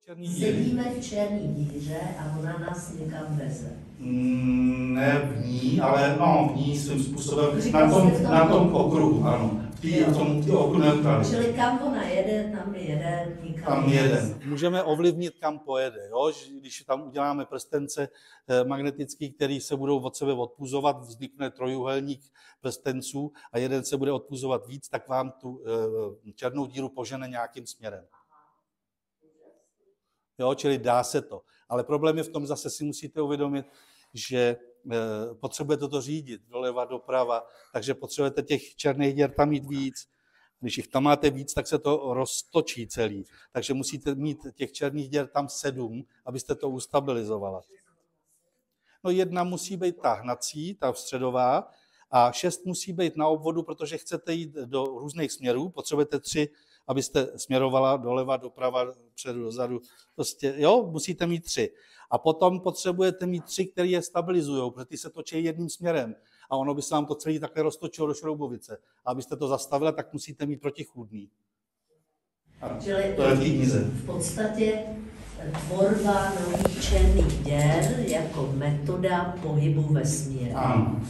Sedíme v černé díře a ona nás někam veze. Ne v ní, ale no, v ní svým způsobem, na tom okruhu, ano. Ty okruh neutrální. Čili kam ona jede, tam jede, nikam tam jede. Můžeme ovlivnit, kam pojede. Jo? Když tam uděláme prstence magnetický, který se budou od sebe odpuzovat, vznikne trojúhelník prstenců a jeden se bude odpuzovat víc, tak vám tu černou díru požene nějakým směrem. Jo, čili dá se to. Ale problém je v tom, zase si musíte uvědomit, že potřebujete to řídit doleva, doprava, takže potřebujete těch černých děr tam mít víc. Když jich tam máte víc, tak se to roztočí celý. Takže musíte mít těch černých děr tam 7, abyste to ustabilizovala. No 1 musí být ta hnací, ta středová, a 6 musí být na obvodu, protože chcete jít do různých směrů, potřebujete 3, abyste směrovala doleva, doprava, předu, dozadu. Prostě, jo, musíte mít 3. A potom potřebujete mít 3, které je stabilizují, protože ty se točí jedním směrem. A ono by se vám to celé takhle roztočilo do šroubovice. A abyste to zastavili, tak musíte mít protichůdný. Čili to je v podstatě tvorba nových černých děr jako metoda pohybu vesmíru. Ano.